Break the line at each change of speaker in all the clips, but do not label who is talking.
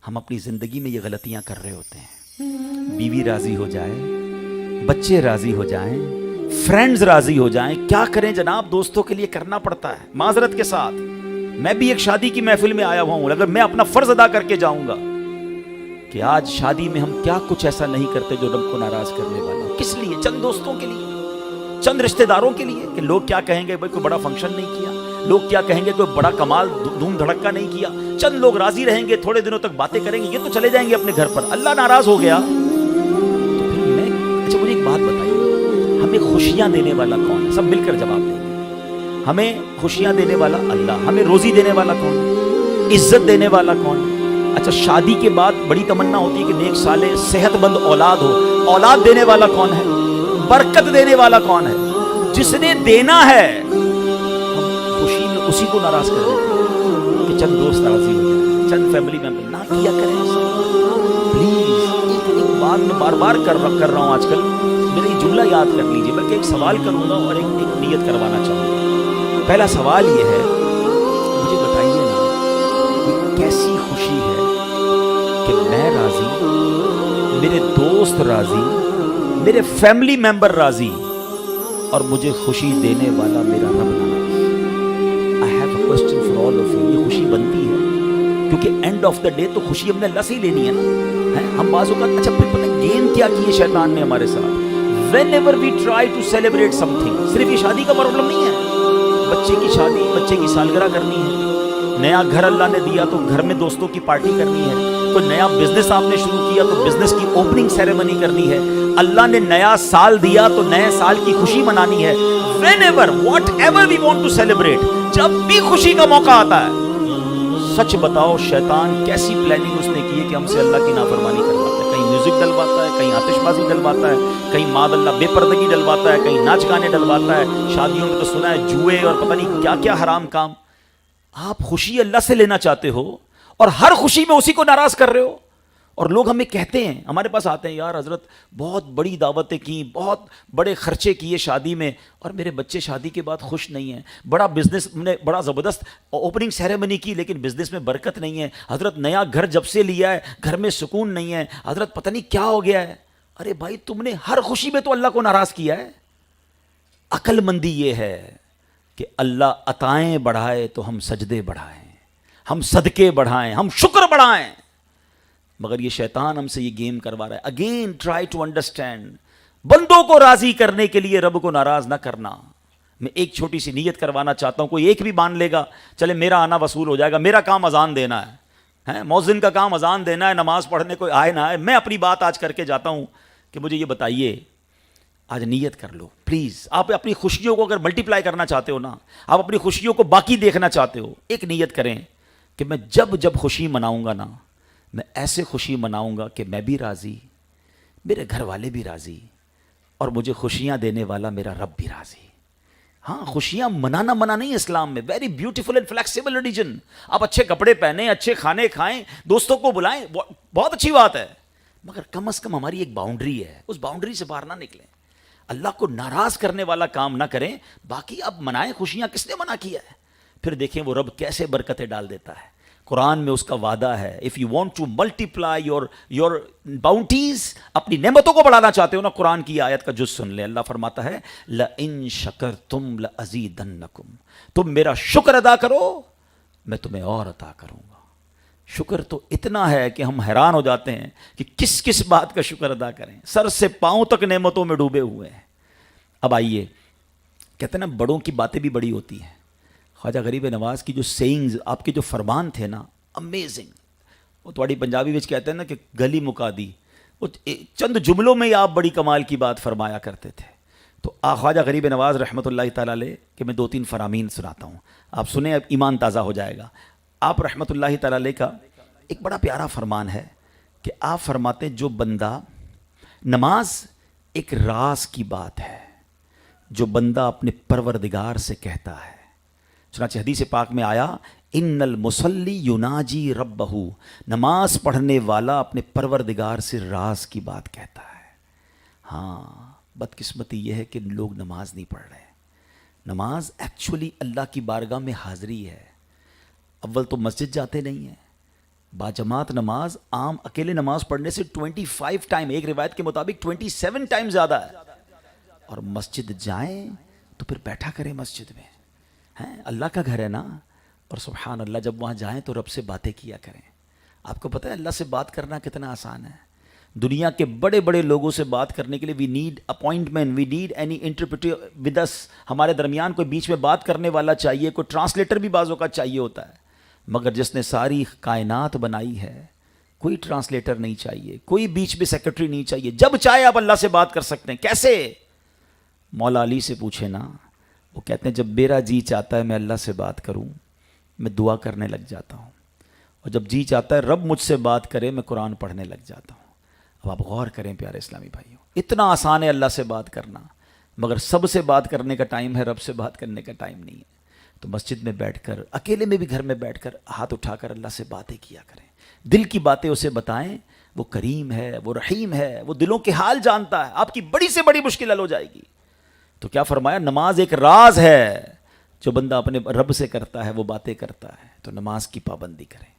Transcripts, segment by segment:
ہم اپنی زندگی میں یہ غلطیاں کر رہے ہوتے ہیں. بیوی راضی ہو جائے, بچے راضی ہو جائیں, فرینڈز راضی ہو جائیں, کیا کریں جناب, دوستوں کے لیے کرنا پڑتا ہے. معذرت کے ساتھ میں بھی ایک شادی کی محفل میں آیا ہوا ہوں, اگر میں اپنا فرض ادا کر کے جاؤں گا کہ آج شادی میں ہم کیا کچھ ایسا نہیں کرتے جو رب کو ناراض کرنے والا, کس لیے؟ چند دوستوں کے لیے, چند رشتہ داروں کے لیے, کہ لوگ کیا کہیں گے, بھائی کوئی بڑا فنکشن نہیں کیا, لوگ کیا کہیں گے, کوئی بڑا کمال دھوم دھڑکا نہیں کیا, چند لوگ راضی رہیں گے, تھوڑے دنوں تک باتیں کریں گے, یہ تو چلے جائیں گے اپنے گھر پر. اللہ ناراض ہو گیا تو پھر میں, اچھا مجھے ایک بات بتائیے, ہمیں خوشیاں دینے والا کون ہے؟ سب مل کر جواب دیں گے. ہمیں خوشیاں دینے والا اللہ. ہمیں روزی دینے والا کون ہے؟ عزت دینے والا کون ہے؟ اچھا شادی کے بعد بڑی تمنا ہوتی ہے کہ نیک صالح صحت مند اولاد ہو, اولاد دینے والا کون ہے؟ برکت دینے والا کون ہے؟ جس نے دینا ہے ہم خوشی میں اسی کو ناراض کر دیتے ہیں کہ چند دوست راضی ہو جائیں, چند فیملی ممبر. نہ کیا کریں پلیز. ایک بات میں بار بار کر رہا ہوں آج کل, میرا یہ جملہ یاد کر لیجیے, بلکہ ایک سوال کروں گا اور ایک نیت کروانا چاہوں گا. پہلا سوال یہ ہے, مجھے بتائیے نا یہ کیسی خوشی ہے کہ میں راضی, میرے دوست راضی, میرے فیملی ممبر راضی, اور مجھے خوشی دینے والا میرا رب ناراض. I have a question for all of you. یہ خوشی بنتی ہے کیونکہ اینڈ آف دا ڈے تو خوشی ہم نے اللہ سے ہی لینی ہے نا. ہم بعض اوقات, اچھا پھر پتہ گیم کیا کی ہے شیطان نے ہمارے ساتھ, whenever we try to celebrate something, صرف یہ شادی کا پرابلم نہیں ہے, بچے کی شادی, بچے کی سالگرہ کرنی ہے, نیا گھر اللہ نے دیا تو گھر میں دوستوں کی پارٹی کرنی ہے, کوئی نیا بزنس آپ نے شروع کیا تو بزنس کی اوپننگ سیریمنی کرنی ہے, اللہ نے نیا سال دیا تو نئے سال کی خوشی منانی ہے. whenever whatever we want to celebrate, جب بھی خوشی کا موقع آتا ہے, سچ بتاؤ شیطان کیسی پلاننگ اس نے کی ہے کہ ہم سے اللہ کی نافرمانی کرواتا ہے. کہیں میوزک ڈلواتا ہے, کہیں آتش بازی ڈلواتا ہے, کہیں ماذ اللہ بے پردگی ڈلواتا ہے, کہیں ناچ گانے ڈلواتا ہے, شادیوں میں تو سنا ہے جوئے اور پتہ نہیں کیا کیا حرام کام. آپ خوشی اللہ سے لینا چاہتے ہو اور ہر خوشی میں اسی کو ناراض کر رہے ہو. اور لوگ ہمیں کہتے ہیں, ہمارے پاس آتے ہیں, یار حضرت بہت بڑی دعوتیں کی, بہت بڑے خرچے کیے شادی میں, اور میرے بچے شادی کے بعد خوش نہیں ہیں. بڑا بزنس نے بڑا زبردست اوپننگ سیریمنی کی لیکن بزنس میں برکت نہیں ہے. حضرت نیا گھر جب سے لیا ہے گھر میں سکون نہیں ہے. حضرت پتہ نہیں کیا ہو گیا ہے. ارے بھائی تم نے ہر خوشی میں تو اللہ کو ناراض کیا ہے. عقل مندی یہ ہے کہ اللہ عطائیں بڑھائے تو ہم سجدے بڑھائیں, ہم صدقے بڑھائیں, ہم شکر بڑھائیں. مگر یہ شیطان ہم سے یہ گیم کروا رہا ہے. اگین ٹرائی ٹو انڈرسٹینڈ, بندوں کو راضی کرنے کے لیے رب کو ناراض نہ کرنا. میں ایک چھوٹی سی نیت کروانا چاہتا ہوں, کوئی ایک بھی مان لے گا چلے میرا آنا وصول ہو جائے گا. میرا کام اذان دینا ہے, مؤذن کا کام اذان دینا ہے, نماز پڑھنے کوئی آئے نہ آئے. میں اپنی بات آج کر کے جاتا ہوں کہ مجھے یہ بتائیے, آج نیت کر لو پلیز. آپ اپنی خوشیوں کو اگر ملٹی پلائی کرنا چاہتے ہو نا, آپ اپنی خوشیوں کو باقی دیکھنا چاہتے ہو, ایک نیت کریں کہ میں جب خوشی مناؤں گا نا, میں ایسے خوشی مناؤں گا کہ میں بھی راضی, میرے گھر والے بھی راضی, اور مجھے خوشیاں دینے والا میرا رب بھی راضی. ہاں خوشیاں منانا منع نہیں اسلام میں, very beautiful and flexible religion. آپ اچھے کپڑے پہنیں, اچھے کھانے کھائیں, دوستوں کو بلائیں, بہت اچھی بات ہے, مگر کم از کم ہماری ایک باؤنڈری ہے, اس باؤنڈری سے باہر نہ نکلیں. اللہ کو ناراض کرنے والا کام نہ کریں. باقی اب منائیں خوشیاں, کس نے منع کیا ہے؟ پھر دیکھیں وہ رب کیسے برکتیں ڈال دیتا ہے. قرآن میں اس کا وعدہ ہے, if you want to multiply your bounties, اپنی نعمتوں کو بڑھانا چاہتے ہو نا, قرآن کی آیت کا جز سن لیں. اللہ فرماتا ہے لَإِن شَكَرْتُمْ لَأَزِيدَنَّكُمْ, تم میرا شکر ادا کرو میں تمہیں اور عطا کروں گا. شکر تو اتنا ہے کہ ہم حیران ہو جاتے ہیں کہ کس کس بات کا شکر ادا کریں. سر سے پاؤں تک نعمتوں میں ڈوبے ہوئے ہیں. اب آئیے, کہتے ہیں نا بڑوں کی باتیں بھی بڑی ہوتی ہیں. خواجہ غریب نواز کی جو سینگز, آپ کے جو فرمان تھے نا, امیزنگ. وہ تھوڑی پنجابی وچ کہتے ہیں نا کہ گلی مکا دی, وہ چند جملوں میں ہی آپ بڑی کمال کی بات فرمایا کرتے تھے. تو خواجہ غریب نواز رحمۃ اللہ تعالیٰ علیہ کہ میں 2-3 فرامین سناتا ہوں, آپ سنیں, اب ایمان تازہ ہو جائے گا. آپ رحمۃ اللہ تعالیٰ علیہ کا ایک بڑا پیارا فرمان ہے کہ آپ فرماتے جو بندہ, نماز ایک راز کی بات ہے جو بندہ اپنے پروردگار سے کہتا ہے. چنانچہ حدیث پاک میں آیا ان المصلی یناجی ربہ, نماز پڑھنے والا اپنے پروردگار سے راز کی بات کہتا ہے. ہاں بدقسمتی یہ ہے کہ لوگ نماز نہیں پڑھ رہے. نماز ایکچولی اللہ کی بارگاہ میں حاضری ہے. اول تو مسجد جاتے نہیں ہیں, باجماعت نماز عام اکیلے نماز پڑھنے سے 25 ٹائم، ایک روایت کے مطابق 27 ٹائم زیادہ ہے. اور مسجد جائیں تو پھر بیٹھا کریں مسجد میں، ہیں اللہ کا گھر ہے نا. اور سبحان اللہ جب وہاں جائیں تو رب سے باتیں کیا کریں. آپ کو پتہ ہے اللہ سے بات کرنا کتنا آسان ہے. دنیا کے بڑے بڑے لوگوں سے بات کرنے کے لیے we need appointment, we need any interpreter with us. ہمارے درمیان کوئی بیچ میں بات کرنے والا چاہیے، کوئی ٹرانسلیٹر بھی بعض اوقات چاہیے ہوتا ہے. مگر جس نے ساری کائنات بنائی ہے کوئی ٹرانسلیٹر نہیں چاہیے، کوئی بیچ میں سیکرٹری نہیں چاہیے. جب چاہے آپ اللہ سے بات کر سکتے ہیں. کیسے؟ مولا علی سے پوچھے نا، وہ کہتے ہیں جب میرا جی چاہتا ہے میں اللہ سے بات کروں میں دعا کرنے لگ جاتا ہوں، اور جب جی چاہتا ہے رب مجھ سے بات کرے میں قرآن پڑھنے لگ جاتا ہوں. اب آپ غور کریں پیارے اسلامی بھائیوں، اتنا آسان ہے اللہ سے بات کرنا، مگر سب سے بات کرنے کا ٹائم ہے، رب سے بات کرنے کا ٹائم نہیں ہے. تو مسجد میں بیٹھ کر، اکیلے میں بھی گھر میں بیٹھ کر ہاتھ اٹھا کر اللہ سے باتیں کیا کریں. دل کی باتیں اسے بتائیں. وہ کریم ہے، وہ رحیم ہے، وہ دلوں کے حال جانتا ہے. آپ کی بڑی سے بڑی مشکل حل ہو جائے گی. تو کیا فرمایا؟ نماز ایک راز ہے جو بندہ اپنے رب سے کرتا ہے، وہ باتیں کرتا ہے. تو نماز کی پابندی کریں.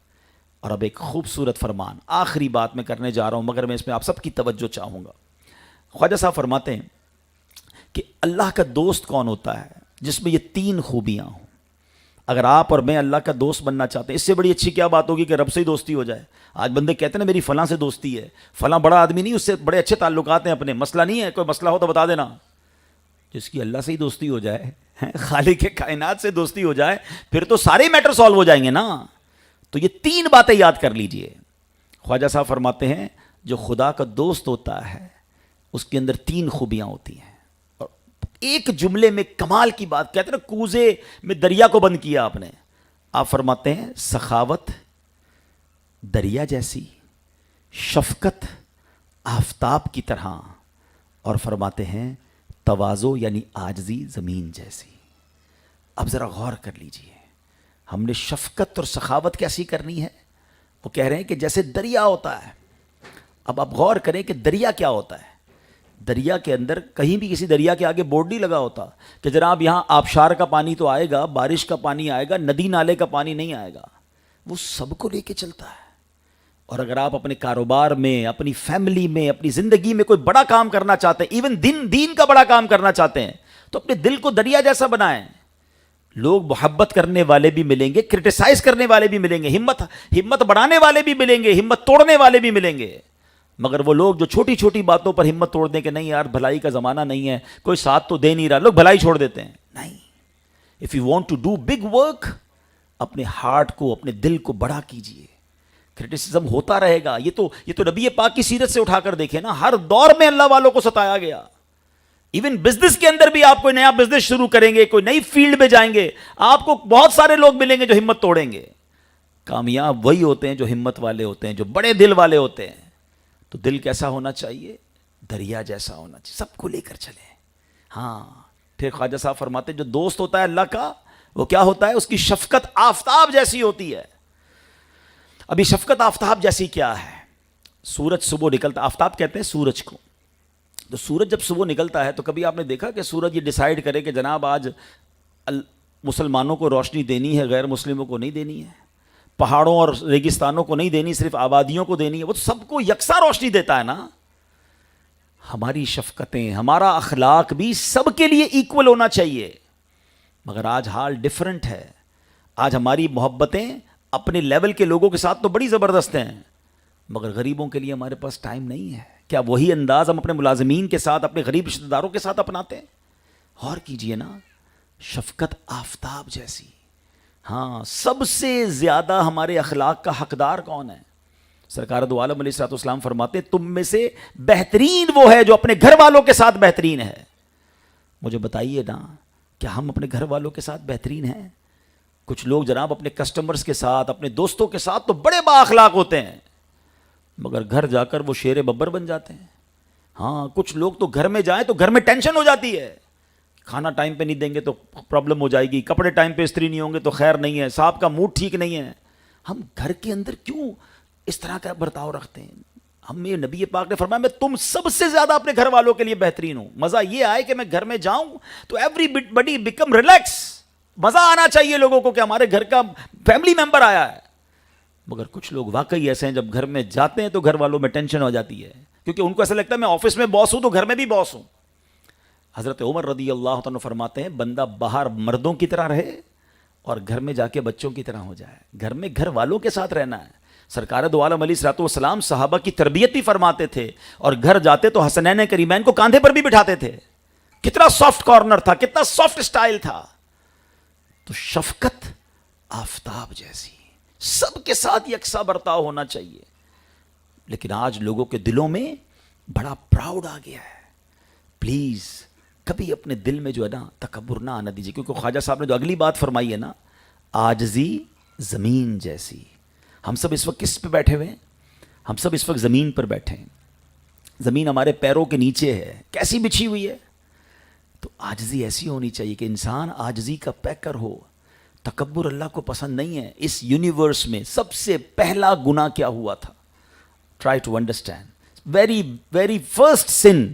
اور اب ایک خوبصورت فرمان، آخری بات میں کرنے جا رہا ہوں، مگر میں اس میں آپ سب کی توجہ چاہوں گا. خواجہ صاحب فرماتے ہیں کہ اللہ کا دوست کون ہوتا ہے جس میں یہ 3 خوبیاں ہوں. اگر آپ اور میں اللہ کا دوست بننا چاہتے ہیں، اس سے بڑی اچھی کیا بات ہوگی کہ رب سے ہی دوستی ہو جائے. آج بندے کہتے ہیں نا میری فلاں سے دوستی ہے، فلاں بڑا آدمی نہیں، اس سے بڑے اچھے تعلقات ہیں اپنے، مسئلہ نہیں ہے، کوئی مسئلہ ہو تو بتا دینا. جس کی اللہ سے ہی دوستی ہو جائے، خالق کائنات سے دوستی ہو جائے، پھر تو سارے میٹر سالو ہو جائیں گے نا. تو یہ 3 باتیں یاد کر لیجئے. خواجہ صاحب فرماتے ہیں جو خدا کا دوست ہوتا ہے اس کے اندر 3 خوبیاں ہوتی ہیں. اور ایک جملے میں کمال کی بات کہتے ہیں نا، کوزے میں دریا کو بند کیا آپ نے. آپ فرماتے ہیں سخاوت دریا جیسی، شفقت آفتاب کی طرح، اور فرماتے ہیں تواضع یعنی عاجزی زمین جیسی. اب ذرا غور کر لیجئے، ہم نے شفقت اور سخاوت کیسی کرنی ہے؟ وہ کہہ رہے ہیں کہ جیسے دریا ہوتا ہے. اب آپ غور کریں کہ دریا کیا ہوتا ہے. دریا کے اندر کہیں بھی کسی دریا کے آگے بورڈ نہیں لگا ہوتا کہ جناب یہاں آبشار کا پانی تو آئے گا، بارش کا پانی آئے گا، ندی نالے کا پانی نہیں آئے گا. وہ سب کو لے کے چلتا ہے. اور اگر آپ اپنے کاروبار میں، اپنی فیملی میں، اپنی زندگی میں کوئی بڑا کام کرنا چاہتے ہیں، ایون دین کا بڑا کام کرنا چاہتے ہیں، تو اپنے دل کو دریا جیسا بنائیں. لوگ محبت کرنے والے بھی ملیں گے، کرٹیسائز کرنے والے بھی ملیں گے، ہمت بڑھانے والے بھی ملیں گے، ہمت توڑنے والے بھی ملیں گے. مگر وہ لوگ جو چھوٹی چھوٹی باتوں پر ہمت توڑ دیں کہ نہیں یار بھلائی کا زمانہ نہیں ہے، کوئی ساتھ تو دے نہیں رہا، لوگ بھلائی چھوڑ دیتے ہیں. نہیں، if you want to do big work, اپنے ہارٹ کو، اپنے دل کو بڑا کیجئے. کرٹیسزم ہوتا رہے گا. یہ تو نبی پاک کی سیرت سے اٹھا کر دیکھیں نا، ہر دور میں اللہ والوں کو ستایا گیا. ایون بزنس کے اندر بھی آپ کوئی نیا بزنس شروع کریں گے، کوئی نئی فیلڈ میں جائیں گے، آپ کو بہت سارے لوگ ملیں گے جو ہمت توڑیں گے. کامیاب وہی ہوتے ہیں جو ہمت والے ہوتے ہیں، جو بڑے دل والے ہوتے ہیں. تو دل کیسا ہونا چاہیے؟ دریا جیسا ہونا چاہیے، سب کو لے کر چلے. ہاں، پھر خواجہ صاحب فرماتے ہیں جو دوست ہوتا ہے اللہ کا، وہ کیا ہوتا ہے؟ اس کی شفقت آفتاب جیسی ہوتی ہے. ابھی شفقت آفتاب جیسی کیا ہے؟ سورج صبح نکلتا، آفتاب کہتے ہیں سورج کو. تو سورج جب صبح نکلتا ہے تو کبھی آپ نے دیکھا کہ سورج یہ ڈیسائیڈ کرے کہ جناب آج مسلمانوں کو روشنی دینی ہے، غیر مسلموں کو نہیں دینی ہے، پہاڑوں اور ریگستانوں کو نہیں دینی، صرف آبادیوں کو دینی ہے. وہ تو سب کو یکساں روشنی دیتا ہے نا. ہماری شفقتیں، ہمارا اخلاق بھی سب کے لیے ایکول ہونا چاہیے. مگر آج حال ڈیفرنٹ ہے. آج ہماری محبتیں اپنے لیول کے لوگوں کے ساتھ تو بڑی زبردست ہیں، مگر غریبوں کے لیے ہمارے پاس ٹائم نہیں ہے. کیا وہی انداز ہم اپنے ملازمین کے ساتھ، اپنے غریب رشتہ داروں کے ساتھ اپناتے ہیں؟ غور کیجئے نا، شفقت آفتاب جیسی. ہاں، سب سے زیادہ ہمارے اخلاق کا حقدار کون ہے؟ سرکار دو عالم علیہ الصلوۃ والسلام فرماتے ہیں تم میں سے بہترین وہ ہے جو اپنے گھر والوں کے ساتھ بہترین ہے. مجھے بتائیے نا، کیا ہم اپنے گھر والوں کے ساتھ بہترین ہیں؟ کچھ لوگ جناب اپنے کسٹمرز کے ساتھ، اپنے دوستوں کے ساتھ تو بڑے با اخلاق ہوتے ہیں، مگر گھر جا کر وہ شیر ببر بن جاتے ہیں. ہاں، کچھ لوگ تو گھر میں جائیں تو گھر میں ٹینشن ہو جاتی ہے. کھانا ٹائم پہ نہیں دیں گے تو پرابلم ہو جائے گی، کپڑے ٹائم پہ استری نہیں ہوں گے تو خیر نہیں ہے، صاحب کا موڈ ٹھیک نہیں ہے. ہم گھر کے اندر کیوں اس طرح کا برتاؤ رکھتے ہیں؟ ہمیں نبی پاک نے فرمایا میں تم سب سے زیادہ اپنے گھر والوں کے لیے بہترین ہوں. مزہ یہ آئے کہ میں گھر میں جاؤں تو ایوری بڈی بیکم ریلیکس. مزہ آنا چاہیے لوگوں کو کہ ہمارے گھر کا فیملی ممبر آیا ہے. مگر کچھ لوگ واقعی ایسے ہیں جب گھر میں جاتے ہیں تو گھر والوں میں ٹینشن ہو جاتی ہے، کیونکہ ان کو ایسا لگتا ہے میں آفس میں باس ہوں تو گھر میں بھی باس ہوں۔ حضرت عمر رضی اللہ عنہ فرماتے ہیں بندہ باہر مردوں کی طرح رہے اور گھر میں جا کے بچوں کی طرح ہو جائے، گھر میں گھر والوں کے ساتھ رہنا ہے۔ سرکار دو عالم علیہ الصلوۃ والسلام صحابہ کی تربیت بھی فرماتے تھے، اور گھر جاتے تو حسنین کریمین کو کاندھے پر بھی بٹھاتے تھے۔ کتنا سافٹ کارنر تھا، کتنا سافٹ سٹائل تھا۔ تو شفقت آفتاب جیسی سب کے ساتھ یکساں برتاؤ ہونا چاہیے، لیکن آج لوگوں کے دلوں میں بڑا پراؤڈ آ گیا ہے۔ پلیز کبھی اپنے دل میں جو ہے نا تکبر نہ آنا دیجیے، کیونکہ خواجہ صاحب نے جو اگلی بات فرمائی ہے نا، عاجزی زمین جیسی۔ ہم سب اس وقت کس پہ بیٹھے ہوئے ہیں؟ ہم سب اس وقت زمین پر بیٹھے ہیں، زمین ہمارے پیروں کے نیچے ہے، کیسی بچھی ہوئی ہے؟ تو عاجزی ایسی ہونی چاہیے کہ انسان عاجزی کا پیکر ہو۔ تکبر اللہ کو پسند نہیں ہے۔ اس یونیورس میں سب سے پہلا گناہ کیا ہوا تھا؟ Try to understand very very first sin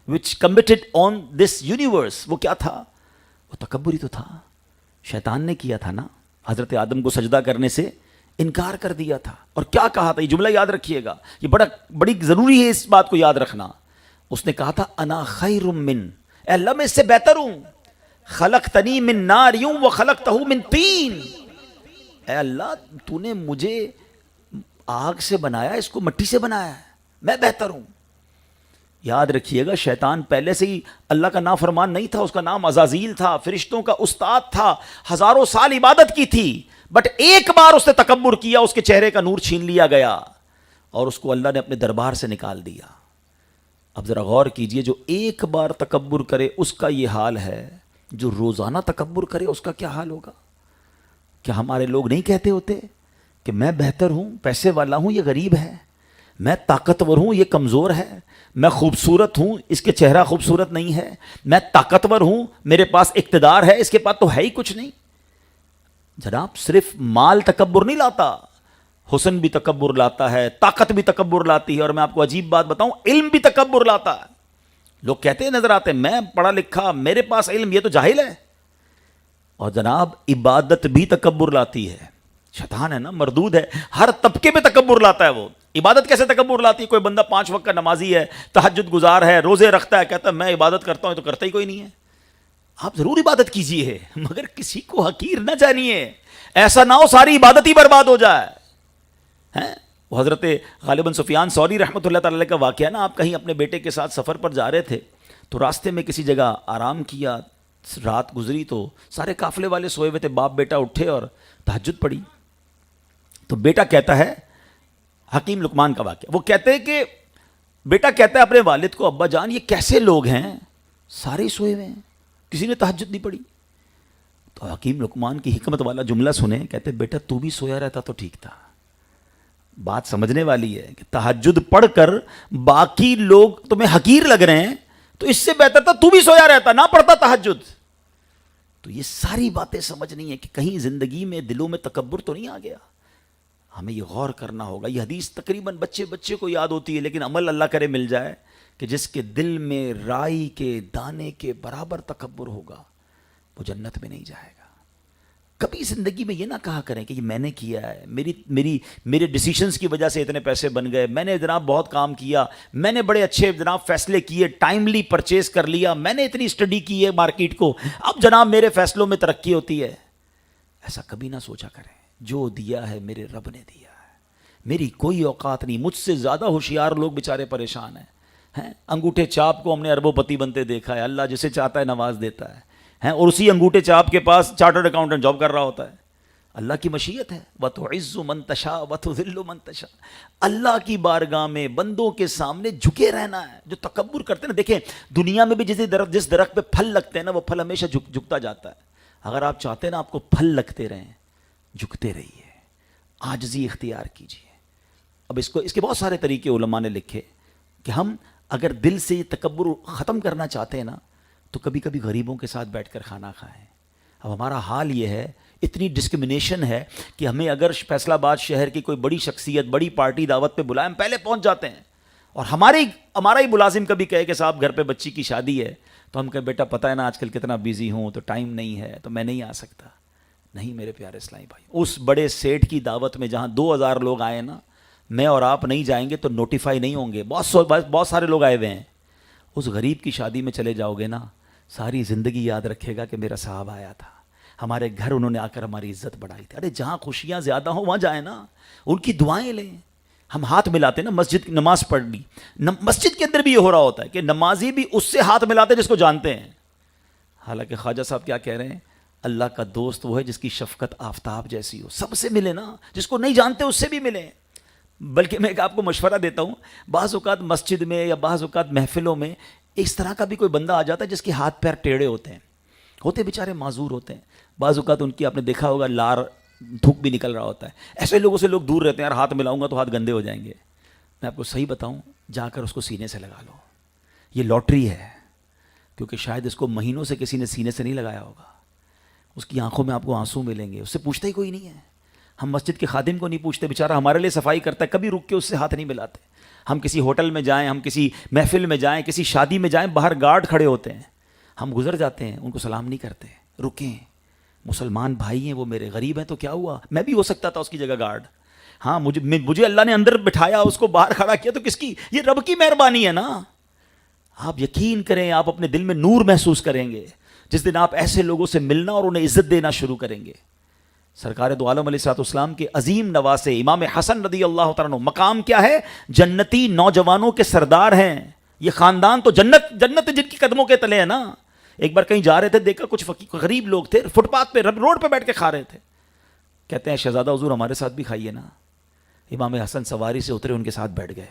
which committed on this universe, وہ کیا تھا؟ وہ تکبر ہی تو تھا۔ شیطان نے کیا تھا نا، حضرت آدم کو سجدہ کرنے سے انکار کر دیا تھا، اور کیا کہا تھا؟ یہ جملہ یاد رکھیے گا، یہ بڑی ضروری ہے اس بات کو یاد رکھنا۔ اس نے کہا تھا انا خیر من، اے اللہ میں اس سے بہتر ہوں، خلقتنی من نار و خلقتہ من طین، اے اللہ تو نے مجھے آگ سے بنایا، اس کو مٹی سے بنایا ہے، میں بہتر ہوں۔ یاد رکھیے گا شیطان پہلے سے ہی اللہ کا نافرمان نہیں تھا، اس کا نام عزازیل تھا، فرشتوں کا استاد تھا، ہزاروں سال عبادت کی تھی، بٹ ایک بار اس نے تکبر کیا، اس کے چہرے کا نور چھین لیا گیا اور اس کو اللہ نے اپنے دربار سے نکال دیا۔ اب ذرا غور کیجئے، جو ایک بار تکبر کرے اس کا یہ حال ہے، جو روزانہ تکبر کرے اس کا کیا حال ہوگا؟ کیا ہمارے لوگ نہیں کہتے ہوتے کہ میں بہتر ہوں، پیسے والا ہوں، یہ غریب ہے، میں طاقتور ہوں، یہ کمزور ہے، میں خوبصورت ہوں، اس کے چہرہ خوبصورت نہیں ہے، میں طاقتور ہوں، میرے پاس اقتدار ہے، اس کے پاس تو ہے ہی کچھ نہیں۔ جناب صرف مال تکبر نہیں لاتا، حسن بھی تکبر لاتا ہے، طاقت بھی تکبر لاتی ہے، اور میں آپ کو عجیب بات بتاؤں، علم بھی تکبر لاتا ہے۔ لوگ کہتے ہیں نظر آتے ہیں میں پڑھا لکھا، میرے پاس علم، یہ تو جاہل ہے۔ اور جناب عبادت بھی تکبر لاتی ہے، شیطان ہے نا، مردود ہے، ہر طبقے پہ تکبر لاتا ہے۔ وہ عبادت کیسے تکبر لاتی ہے؟ کوئی بندہ 5 وقت کا نمازی ہے، تہجد گزار ہے، روزے رکھتا ہے، کہتا ہے میں عبادت کرتا ہوں، تو کرتا ہی کوئی نہیں ہے۔ آپ ضرور عبادت کیجئے مگر کسی کو حقیر نہ جانیے، ایسا نہ ہو ساری عبادت ہی برباد ہو جائے۔ وہ حضرت غالباً سفیان ثوری رحمۃ اللہ تعالی کا واقعہ نا، آپ کہیں اپنے بیٹے کے ساتھ سفر پر جا رہے تھے تو راستے میں کسی جگہ آرام کیا، رات گزری تو سارے قافلے والے سوئے ہوئے تھے، باپ بیٹا اٹھے اور تہجد پڑھی۔ تو بیٹا کہتا ہے، حکیم لقمان کا واقعہ، وہ کہتے ہیں کہ بیٹا کہتا ہے اپنے والد کو، ابا جان یہ کیسے لوگ ہیں، سارے سوئے ہوئے ہیں، کسی نے تہجد نہیں پڑھی۔ تو حکیم لقمان کی حکمت والا جملہ سنیں، کہتے بیٹا تو بھی سویا رہتا تو ٹھیک تھا۔ بات سمجھنے والی ہے کہ تہجد پڑھ کر باقی لوگ تمہیں حقیر لگ رہے ہیں، تو اس سے بہتر تھا تو بھی سویا رہتا، نہ پڑھتا تہجد۔ تو یہ ساری باتیں سمجھنی ہے کہ کہیں زندگی میں دلوں میں تکبر تو نہیں آ گیا۔ ہمیں یہ غور کرنا ہوگا۔ یہ حدیث تقریباً بچے کو یاد ہوتی ہے، لیکن عمل اللہ کرے مل جائے کہ جس کے دل میں رائی کے دانے کے برابر تکبر ہوگا وہ جنت میں نہیں جائے گا۔ کبھی زندگی میں یہ نہ کہا کریں کہ یہ میں نے کیا ہے، میرے ڈیسیشنز کی وجہ سے اتنے پیسے بن گئے، میں نے جناب بہت کام کیا، میں نے بڑے اچھے جناب فیصلے کیے، ٹائملی پرچیز کر لیا، میں نے اتنی اسٹڈی کی ہے مارکیٹ کو، اب جناب میرے فیصلوں میں ترقی ہوتی ہے۔ ایسا کبھی نہ سوچا کریں۔ جو دیا ہے میرے رب نے دیا ہے، میری کوئی اوقات نہیں۔ مجھ سے زیادہ ہوشیار لوگ بیچارے پریشان ہیں۔ انگوٹھے چاپ کو ہم نے اربوں پتی بنتے دیکھا ہے، اللہ جسے چاہتا ہے نواز دیتا ہے، اور اسی انگوٹھے چاپ کے پاس چارٹرڈ اکاؤنٹنٹ جاب کر رہا ہوتا ہے۔ اللہ کی مشیت ہے، وَتُعِزُّ مَن تَشَاءُ وَتُذِلُّ مَن تَشَاءُ۔ اللہ کی بارگاہ میں بندوں کے سامنے جھکے رہنا ہے۔ جو تکبر کرتے ہیں نا، دیکھیں دنیا میں بھی جس درخت پہ پھل لگتے ہیں نا، وہ پھل ہمیشہ جھکتا جاتا ہے۔ اگر آپ چاہتے ہیں نا آپ کو پھل لگتے رہیں، جھکتے رہیے، عاجزی اختیار کیجیے۔ اب اس کے بہت سارے طریقے علماء نے لکھے کہ ہم اگر دل سے یہ تکبر ختم کرنا چاہتے ہیں نا، تو کبھی کبھی غریبوں کے ساتھ بیٹھ کر کھانا کھائیں۔ اب ہمارا حال یہ ہے، اتنی ڈسکرمنیشن ہے کہ ہمیں اگر فیصل آباد شہر کی کوئی بڑی شخصیت بڑی پارٹی دعوت پہ بلائیں، ہم پہلے پہنچ جاتے ہیں، اور ہمارا ہی ملازم کبھی کہے کہ صاحب گھر پہ بچی کی شادی ہے، تو ہم کہیں بیٹا پتہ ہے نا آج کل کتنا بیزی ہوں، تو ٹائم نہیں ہے، تو میں نہیں آ سکتا۔ نہیں میرے پیارے اسلامی بھائی، اس بڑے سیٹ کی دعوت میں جہاں 2000 لوگ آئے نا، میں اور آپ نہیں جائیں گے تو نوٹیفائی نہیں ہوں گے، بہت سارے لوگ آئے ہوئے ہیں. اس غریب کی شادی میں چلے جاؤ گے نا، ساری زندگی یاد رکھے گا کہ میرا صاحب آیا تھا، ہمارے گھر انہوں نے آ کر ہماری عزت بڑھائی تھی. ارے جہاں خوشیاں زیادہ ہوں وہاں جائیں نا، ان کی دعائیں لیں. ہم ہاتھ ملاتے ہیں نا، مسجد کی نماز پڑھ لی، مسجد کے اندر بھی یہ ہو رہا ہوتا ہے کہ نمازی بھی اس سے ہاتھ ملاتے ہیں جس کو جانتے ہیں. حالانکہ خواجہ صاحب کیا کہہ رہے ہیں، اللہ کا دوست وہ ہے جس کی شفقت آفتاب جیسی ہو. سب سے ملے نا، جس کو نہیں جانتے اس سے بھی ملیں. بلکہ میں ایک آپ کو مشورہ دیتا ہوں، بعض اوقات مسجد میں یا بعض اوقات محفلوں میں اس طرح کا بھی کوئی بندہ آ جاتا ہے جس کے ہاتھ پیر ٹیڑھے ہوتے بیچارے معذور ہوتے ہیں. بعض اوقات ان کی آپ نے دیکھا ہوگا لار تھوک بھی نکل رہا ہوتا ہے. ایسے لوگوں سے لوگ دور رہتے ہیں، یار ہاتھ ملاؤں گا تو ہاتھ گندے ہو جائیں گے. میں آپ کو صحیح بتاؤں، جا کر اس کو سینے سے لگا لو. یہ لاٹری ہے، کیونکہ شاید اس کو مہینوں سے کسی نے سینے سے نہیں لگایا ہوگا. اس کی آنکھوں میں آپ کو آنسو ملیں گے، اس سے پوچھتا ہی کوئی نہیں ہے. ہم مسجد کے خادم کو نہیں پوچھتے، بیچارہ ہمارے لیے صفائی کرتا ہے، کبھی رک کے اس سے ہاتھ نہیں ملاتے. ہم کسی ہوٹل میں جائیں، ہم کسی محفل میں جائیں، کسی شادی میں جائیں، باہر گارڈ کھڑے ہوتے ہیں، ہم گزر جاتے ہیں، ان کو سلام نہیں کرتے. رکیں، مسلمان بھائی ہیں وہ میرے، غریب ہیں تو کیا ہوا، میں بھی ہو سکتا تھا اس کی جگہ گارڈ. ہاں مجھے اللہ نے اندر بٹھایا، اس کو باہر کھڑا کیا تو کس کی، یہ رب کی مہربانی ہے نا. آپ یقین کریں، آپ اپنے دل میں نور محسوس کریں گے جس دن آپ ایسے لوگوں سے ملنا اور انہیں عزت دینا شروع کریں گے. سرکار دو عالم علیہ السلام کے عظیم نواسے امام حسن رضی اللہ تعالیٰ عنہ، مقام کیا ہے، جنتی نوجوانوں کے سردار ہیں. یہ خاندان تو جنت جن کی قدموں کے تلے ہے نا. ایک بار کہیں جا رہے تھے، دیکھا کچھ غریب لوگ تھے، فٹ پاتھ پہ روڈ پہ بیٹھ کے کھا رہے تھے. کہتے ہیں شہزادہ حضور ہمارے ساتھ بھی کھائیے نا. امام حسن سواری سے اترے، ان کے ساتھ بیٹھ گئے.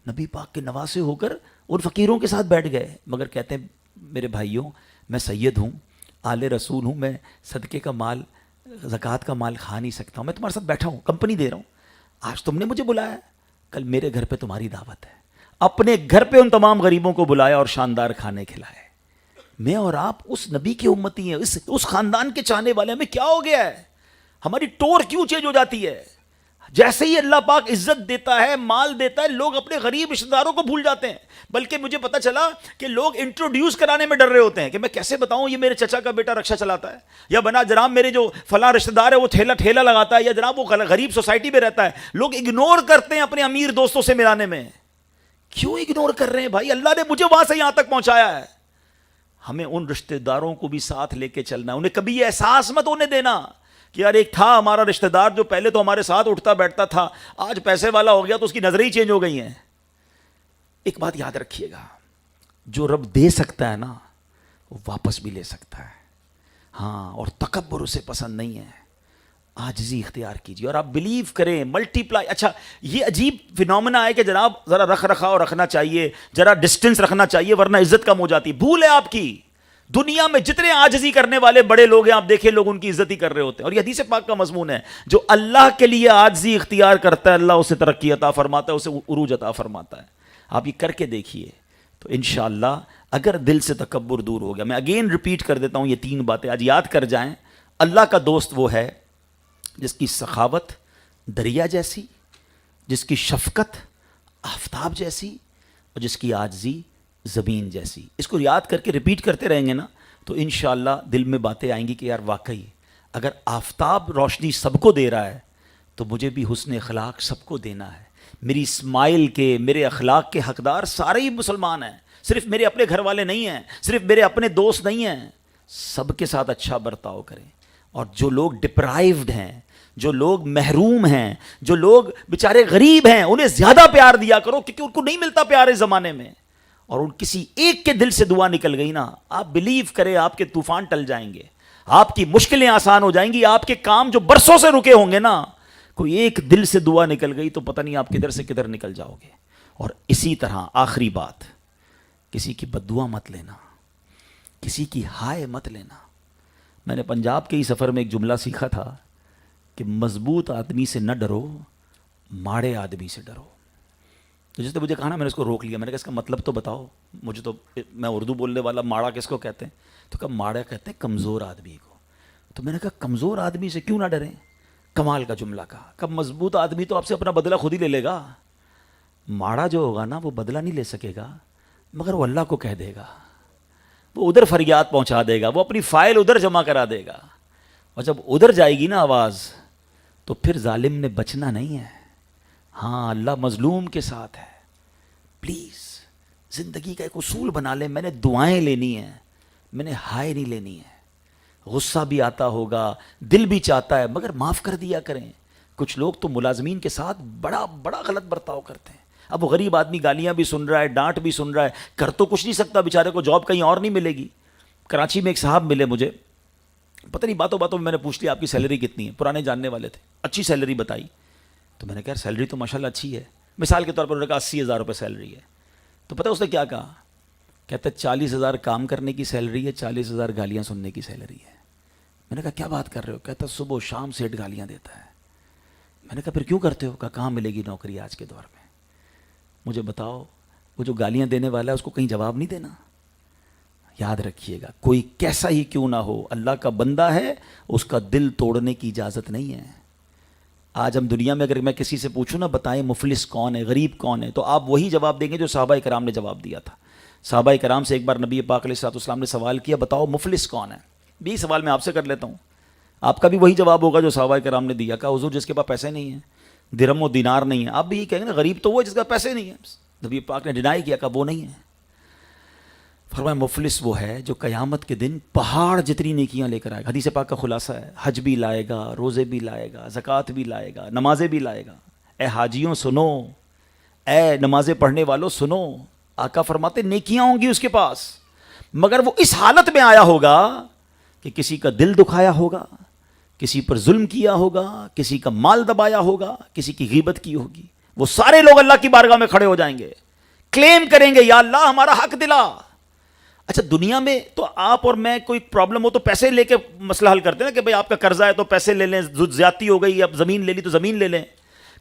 نبی پاک کے نواسے ہو کر ان فقیروں کے ساتھ بیٹھ گئے. مگر کہتے ہیں میرے بھائیوں، میں سید ہوں، آل رسول ہوں، میں صدقے کا مال، زکوٰۃ کا مال کھا نہیں سکتا ہوں. میں تمہارے ساتھ بیٹھا ہوں، کمپنی دے رہا ہوں. آج تم نے مجھے بلایا، کل میرے گھر پہ تمہاری دعوت ہے. اپنے گھر پہ ان تمام غریبوں کو بلایا اور شاندار کھانے کھلائے. میں اور آپ اس نبی کے امتی ہیں، اس خاندان کے چاہنے والے. ہمیں کیا ہو گیا ہے، ہماری ٹور کیوں چینج ہو جاتی ہے؟ جیسے ہی اللہ پاک عزت دیتا ہے، مال دیتا ہے، لوگ اپنے غریب رشتہ داروں کو بھول جاتے ہیں. بلکہ مجھے پتا چلا کہ لوگ انٹروڈیوس کرانے میں ڈر رہے ہوتے ہیں کہ میں کیسے بتاؤں یہ میرے چچا کا بیٹا رکشا چلاتا ہے، یا بنا جناب میرے جو فلاں رشتہ دار ہے وہ ٹھیلا لگاتا ہے، یا جناب وہ غریب سوسائٹی میں رہتا ہے. لوگ اگنور کرتے ہیں اپنے امیر دوستوں سے ملانے میں. کیوں اگنور کر رہے ہیں بھائی؟ اللہ نے مجھے وہاں سے یہاں تک پہنچایا ہے. ہمیں ان رشتہ داروں کو بھی ساتھ لے کے چلنا ہے. انہیں کبھی یہ احساس مت ہونے دینا کہ یار ایک تھا ہمارا رشتہ دار جو پہلے تو ہمارے ساتھ اٹھتا بیٹھتا تھا، آج پیسے والا ہو گیا تو اس کی نظریں ہی چینج ہو گئی ہیں. ایک بات یاد رکھیے گا، جو رب دے سکتا ہے نا وہ واپس بھی لے سکتا ہے. ہاں، اور تکبر اسے پسند نہیں ہے. عاجزی اختیار کیجیے اور آپ بلیو کریں، ملٹی پلائی. اچھا، یہ عجیب فینومینا ہے کہ جناب ذرا رکھ رکھاؤ رکھنا چاہیے، ذرا ڈسٹنس رکھنا چاہیے ورنہ عزت کم ہو جاتی. بھول ہے آپ کی، دنیا میں جتنے عاجزی کرنے والے بڑے لوگ ہیں آپ دیکھیں لوگ ان کی عزت ہی کر رہے ہوتے ہیں. اور یہ حدیث پاک کا مضمون ہے، جو اللہ کے لیے عاجزی اختیار کرتا ہے اللہ اسے ترقی عطا فرماتا ہے، اسے عروج عطا فرماتا ہے. آپ یہ کر کے دیکھیے تو انشاءاللہ اگر دل سے تکبر دور ہو گیا. میں اگین ریپیٹ کر دیتا ہوں، یہ 3 باتیں آج یاد کر جائیں. اللہ کا دوست وہ ہے جس کی سخاوت دریا جیسی، جس کی شفقت آفتاب جیسی، اور جس کی عاجزی زمین جیسی. اس کو یاد کر کے ریپیٹ کرتے رہیں گے نا تو انشاءاللہ دل میں باتیں آئیں گی کہ یار واقعی اگر آفتاب روشنی سب کو دے رہا ہے تو مجھے بھی حسن اخلاق سب کو دینا ہے. میری اسمائل کے، میرے اخلاق کے حقدار سارے ہی مسلمان ہیں، صرف میرے اپنے گھر والے نہیں ہیں، صرف میرے اپنے دوست نہیں ہیں. سب کے ساتھ اچھا برتاؤ کریں. اور جو لوگ ڈپرائیوڈ ہیں، جو لوگ محروم ہیں، جو لوگ بیچارے غریب ہیں، انہیں زیادہ پیار دیا کرو کیونکہ ان کو نہیں ملتا پیار اس زمانے میں. اور ان کسی ایک کے دل سے دعا نکل گئی نا، آپ بلیو کریں آپ کے طوفان ٹل جائیں گے، آپ کی مشکلیں آسان ہو جائیں گی، آپ کے کام جو برسوں سے رکے ہوں گے نا، کوئی ایک دل سے دعا نکل گئی تو پتہ نہیں آپ کدھر سے کدھر نکل جاؤ گے. اور اسی طرح آخری بات، کسی کی بد دعا مت لینا، کسی کی ہائے مت لینا. میں نے پنجاب کے ہی سفر میں ایک جملہ سیکھا تھا کہ مضبوط آدمی سے نہ ڈرو، ماڑے آدمی سے ڈرو. تو جس نے مجھے کہا نا، میں نے اس کو روک لیا. میں نے کہا اس کا مطلب تو بتاؤ مجھے، تو میں اردو بولنے والا. ماڑا کس کو کہتے ہیں؟ تو کہا ماڑا کہتے ہیں کمزور آدمی کو. تو میں نے کہا کمزور آدمی سے کیوں نہ ڈریں؟ کمال کا جملہ کہا. کب مضبوط آدمی تو آپ سے اپنا بدلہ خود ہی لے لے گا. ماڑا جو ہوگا نا وہ بدلہ نہیں لے سکے گا، مگر وہ اللہ کو کہہ دے گا، وہ ادھر فریاد پہنچا دے گا، وہ اپنی فائل ادھر جمع کرا دے گا. اور جب ادھر جائے گی نا آواز تو پھر ظالم نے بچنا نہیں ہے. ہاں اللہ مظلوم کے ساتھ ہے. پلیز زندگی کا ایک اصول بنا لیں, میں نے دعائیں لینی ہیں, میں نے ہائے نہیں لینی ہے. غصہ بھی آتا ہوگا, دل بھی چاہتا ہے, مگر معاف کر دیا کریں. کچھ لوگ تو ملازمین کے ساتھ بڑا بڑا غلط برتاؤ کرتے ہیں. اب وہ غریب آدمی گالیاں بھی سن رہا ہے, ڈانٹ بھی سن رہا ہے, کر تو کچھ نہیں سکتا بیچارے کو, جاب کہیں اور نہیں ملے گی. کراچی میں ایک صاحب ملے مجھے, پتہ نہیں باتوں باتوں میں نے پوچھ لیا آپ کی سیلری کتنی ہے, پرانے جاننے والے تھے, اچھی سیلری بتائی. تو میں نے کہا سیلری تو ماشاءاللہ اچھی ہے, مثال کے طور پر انہوں نے کہا 80,000 روپے سیلری ہے. تو پتہ اس نے کیا کہا, کہتا ہے 40,000 کام کرنے کی سیلری ہے, 40,000 گالیاں سننے کی سیلری ہے. میں نے کہا کیا بات کر رہے ہو؟ کہتا صبح و شام سیٹ گالیاں دیتا ہے. میں نے کہا پھر کیوں کرتے ہو؟ کہا کہاں ملے گی نوکری آج کے دور میں. مجھے بتاؤ وہ جو گالیاں دینے والا ہے اس کو کہیں جواب نہیں دینا؟ یاد رکھیے گا, کوئی کیسا ہی کیوں نہ ہو, اللہ کا بندہ ہے, اس کا دل توڑنے کی اجازت نہیں ہے. آج ہم دنیا میں اگر میں کسی سے پوچھوں نا بتائیں مفلس کون ہے, غریب کون ہے, تو آپ وہی جواب دیں گے جو صحابہ کرام نے جواب دیا تھا. صحابہ کرام سے ایک بار نبی پاک علیہ الصلوۃ والسلام نے سوال کیا, بتاؤ مفلس کون ہے؟ بھی سوال میں آپ سے کر لیتا ہوں, آپ کا بھی وہی جواب ہوگا جو صحابہ کرام نے دیا. کہا حضور جس کے پاس پیسے نہیں ہیں, درہم و دینار نہیں ہے. آپ بھی یہ کہیں گے نا غریب تو وہ ہے جس کا پیسے نہیں ہے. نبی پاک نے ڈینائی کیا, کہا وہ نہیں ہے. فرمایا مفلس وہ ہے جو قیامت کے دن پہاڑ جتنی نیکیاں لے کر آئے گا. حدیث پاک کا خلاصہ ہے, حج بھی لائے گا, روزے بھی لائے گا, زکوٰۃ بھی لائے گا, نمازیں بھی لائے گا. اے حاجیوں سنو, اے نمازیں پڑھنے والوں سنو, آقا فرماتے نیکیاں ہوں گی اس کے پاس, مگر وہ اس حالت میں آیا ہوگا کہ کسی کا دل دکھایا ہوگا, کسی پر ظلم کیا ہوگا, کسی کا مال دبایا ہوگا, کسی کی غیبت کی ہوگی. وہ سارے لوگ اللہ کی بارگاہ میں کھڑے ہو جائیں گے, کلیم کریں گے یا اللہ ہمارا حق دلا. اچھا دنیا میں تو آپ اور میں کوئی پرابلم ہو تو پیسے لے کے مسئلہ حل کرتے ہیں نا, کہ بھئی آپ کا قرضہ ہے تو پیسے لے لیں, زیادتی ہو گئی, اب زمین لے لی تو زمین لے لیں.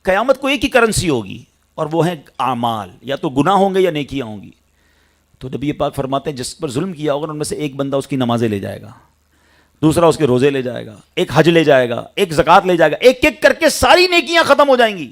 قیامت کو ایک ہی کرنسی ہوگی اور وہ ہیں اعمال, یا تو گناہ ہوں گے یا نیکیاں ہوں گی. تو نبی پاک فرماتے ہیں جس پر ظلم کیا ہوگا ان میں سے ایک بندہ اس کی نمازیں لے جائے گا, دوسرا اس کے روزے لے جائے گا, ایک حج لے جائے گا, ایک زکوٰۃ لے جائے گا, ایک ایک کر کے ساری نیکیاں ختم ہو جائیں گی.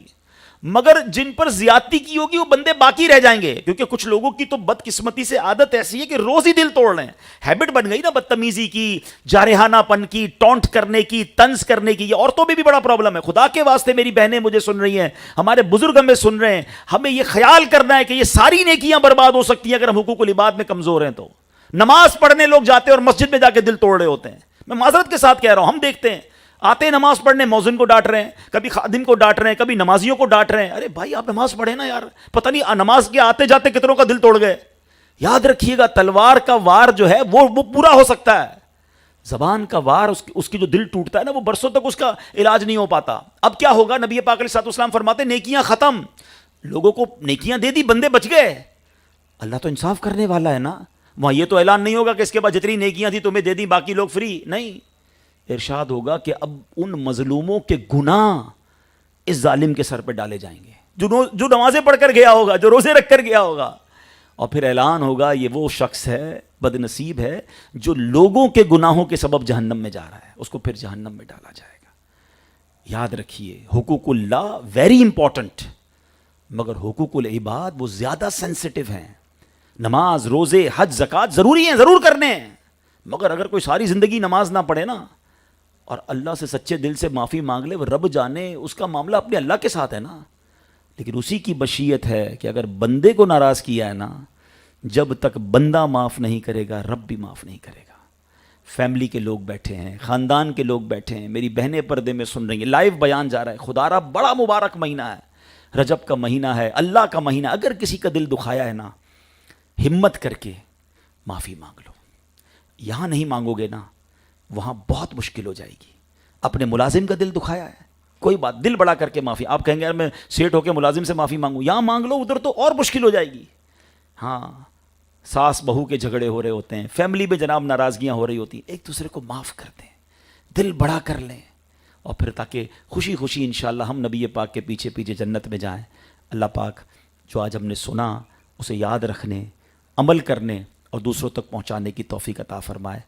مگر جن پر زیادتی کی ہوگی وہ بندے باقی رہ جائیں گے, کیونکہ کچھ لوگوں کی تو بدقسمتی سے عادت ایسی ہے کہ روز ہی دل توڑ رہے ہیں. ہیبٹ بن گئی نا بدتمیزی کی, جارحانہ پن کی, ٹونٹ کرنے کی, طنز کرنے کی. یہ عورتوں میں بھی بڑا پرابلم ہے. خدا کے واسطے میری بہنیں مجھے سن رہی ہیں, ہمارے بزرگ ہمیں سن رہے ہیں, ہمیں یہ خیال کرنا ہے کہ یہ ساری نیکیاں برباد ہو سکتی ہیں اگر ہم حقوق العباد میں کمزور ہیں. تو نماز پڑھنے لوگ جاتے ہیں اور مسجد میں جا کے دل توڑ رہے ہوتے ہیں. میں معذرت کے ساتھ کہہ رہا ہوں, ہم دیکھتے ہیں آتے نماز پڑھنے مؤذن کو ڈانٹ رہے ہیں, کبھی خادم کو ڈانٹ رہے ہیں, کبھی نمازیوں کو ڈانٹ رہے ہیں. ارے بھائی آپ نماز پڑھیں نا یار, پتہ نہیں نماز کے آتے جاتے کتنوں کا دل توڑ گئے. یاد رکھیے گا تلوار کا وار جو ہے وہ پورا ہو سکتا ہے, زبان کا وار اس کی جو دل ٹوٹتا ہے نا وہ برسوں تک اس کا علاج نہیں ہو پاتا. اب کیا ہوگا؟ نبی پاک علیہ الصلوۃ والسلام فرماتے نیکیاں ختم, لوگوں کو نیکیاں دے دی, بندے بچ گئے. اللہ تو انصاف کرنے والا ہے نا, وہاں یہ تو اعلان نہیں ہوگا کہ اس کے بعد جتنی نیکیاں تھی تمہیں دے دی باقی لوگ فری. نہیں, ارشاد ہوگا کہ اب ان مظلوموں کے گناہ اس ظالم کے سر پہ ڈالے جائیں گے جو نمازیں پڑھ کر گیا ہوگا, جو روزے رکھ کر گیا ہوگا. اور پھر اعلان ہوگا یہ وہ شخص ہے, بد نصیب ہے, جو لوگوں کے گناہوں کے سبب جہنم میں جا رہا ہے, اس کو پھر جہنم میں ڈالا جائے گا. یاد رکھیے حقوق اللہ ویری امپورٹنٹ, مگر حقوق العباد وہ زیادہ سینسٹیو ہیں. نماز, روزے, حج, زکوٰۃ ضروری ہیں, ضرور کرنے ہیں, مگر اگر کوئی ساری زندگی نماز نہ پڑھے نا اور اللہ سے سچے دل سے معافی مانگ لے, وہ رب جانے اس کا معاملہ اپنے اللہ کے ساتھ ہے نا. لیکن اسی کی مشیت ہے کہ اگر بندے کو ناراض کیا ہے نا, جب تک بندہ معاف نہیں کرے گا رب بھی معاف نہیں کرے گا. فیملی کے لوگ بیٹھے ہیں, خاندان کے لوگ بیٹھے ہیں, میری بہنیں پردے میں سن رہی ہیں, لائیو بیان جا رہا ہے. خدا را بڑا مبارک مہینہ ہے, رجب کا مہینہ ہے, اللہ کا مہینہ. اگر کسی کا دل دکھایا ہے نا, ہمت کر کے معافی مانگ لو. یہاں نہیں مانگو گے نا وہاں بہت مشکل ہو جائے گی. اپنے ملازم کا دل دکھایا ہے, کوئی بات, دل بڑا کر کے معافی. آپ کہیں گے یار میں سیٹ ہو کے ملازم سے معافی مانگوں, یہاں مانگ لو, ادھر تو اور مشکل ہو جائے گی. ہاں, ساس بہو کے جھگڑے ہو رہے ہوتے ہیں, فیملی میں جناب ناراضگیاں ہو رہی ہوتی ہیں, ایک دوسرے کو معاف کر دیں, دل بڑا کر لیں, اور پھر تاکہ خوشی خوشی انشاءاللہ ہم نبی پاک کے پیچھے پیچھے جنت میں جائیں. اللہ پاک جو آج ہم نے سنا اسے یاد رکھنے, عمل کرنے اور دوسروں تک پہنچانے کی توفیق عطا فرمائے.